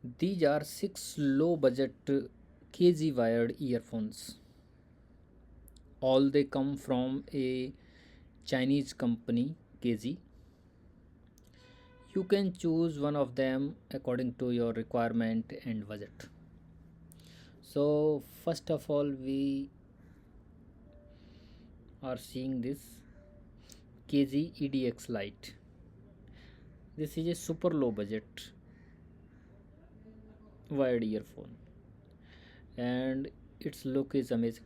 These are six low budget KZ wired earphones. All they come from a Chinese company KZ. You can choose one of them according to your requirement and budget. So first of all we are seeing this KZ EDX Lite. This is a super low budget wired earphone and its look is amazing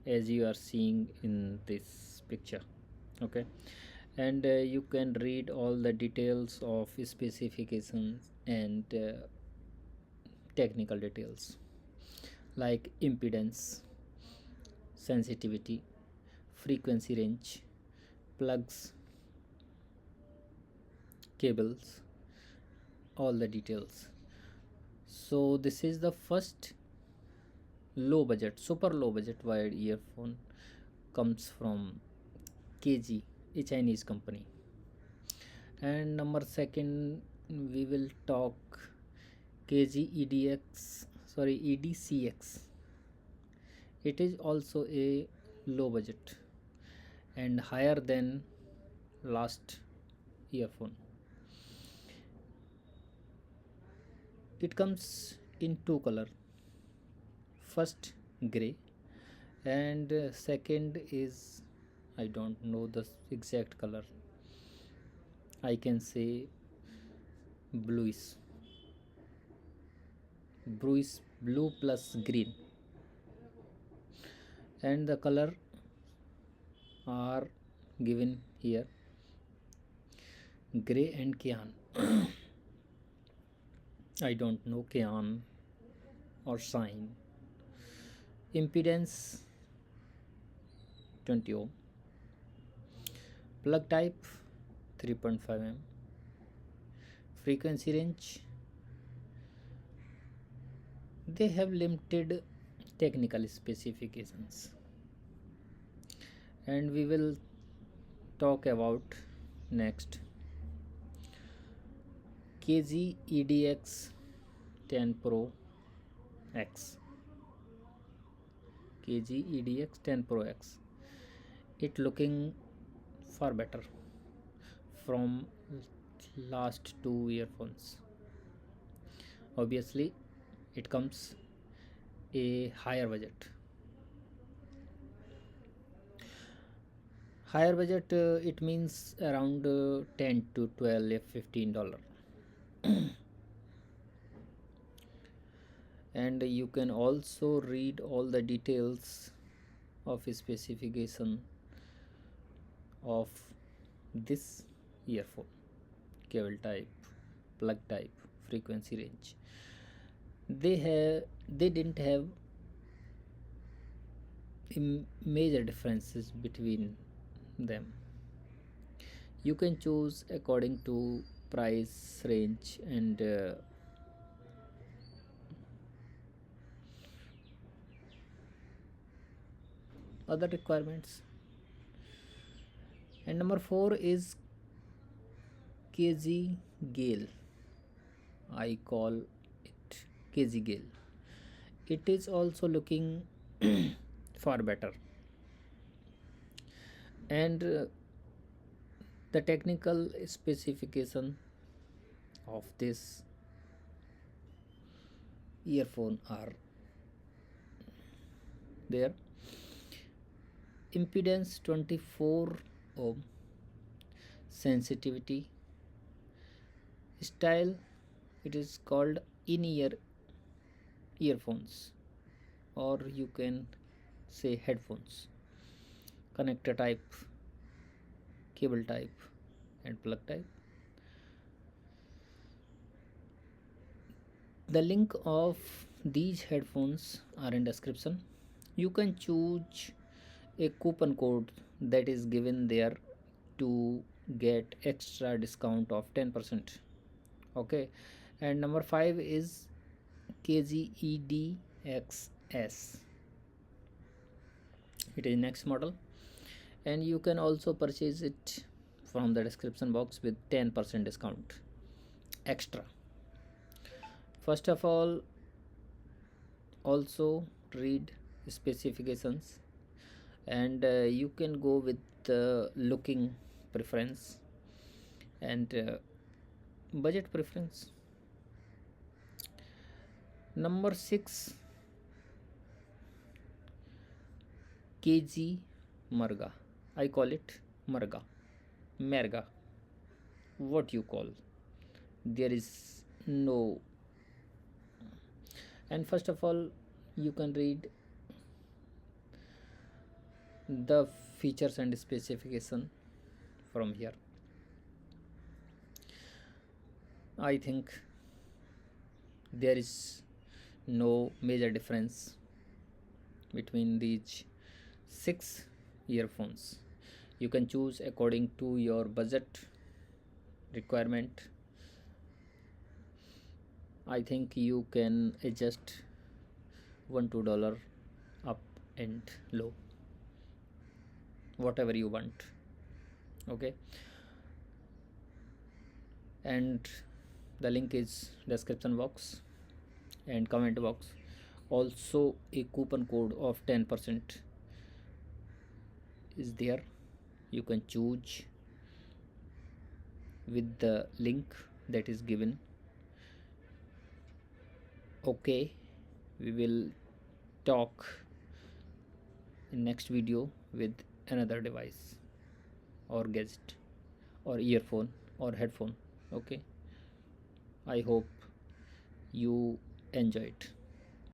as you are seeing in this picture. Okay, and you can read all the details of specifications and technical details like impedance, sensitivity, frequency range, plugs, cables, all the details. So this is the first low budget, super low budget wired earphone, comes from KG, a Chinese company. And number second we will talk KG EDCX. It is also a low budget and higher than last earphone. It comes in two color. First gray and second is, I don't know the exact color. I can say bluish, blue plus green, and the color are given here, gray and cyan. I don't know cyan or cyan. Impedance 20 ohm, plug type 3.5 mm, frequency range. They have limited technical specifications and we will talk about next KZ EDX 10 Pro X. KZ EDX 10 Pro X. It looking far better from last two earphones. Obviously it comes a higher budget. Higher budget it means around 10 to 12 $15. And you can also read all the details of specification of this earphone: cable type, plug type, frequency range. They didn't have major differences between them. You can choose according to price range and other requirements. And number 4 is KZ Gale. I call it KZ Gale. It is also looking far better, and the technical specification of this earphone are there. Impedance 24 ohm, sensitivity, style, it is called in-ear earphones or you can say headphones, connector type, cable type and plug type. The link of these headphones are in description. You can choose a coupon code that is given there to get extra discount of 10%. Okay, and number 5 is KZEDXS. It is next model and you can also purchase it from the description box with 10% discount extra. First of all, also read specifications, and you can go with the looking preference and budget preference. Number 6, KZ Marga. I call it Marga, Merga, what you call. There is no. And first of all, you can read the features and specification from here. I think there is no major difference between these 6 earphones. You can choose according to your budget requirement. I think you can adjust $1-2 up and low, whatever you want. Okay, and the link is description box and comment box. Also a coupon code of 10% is there. You can choose with the link that is given. Okay, we will talk in next video with another device or gadget or earphone or headphone. Okay, I hope you enjoy it.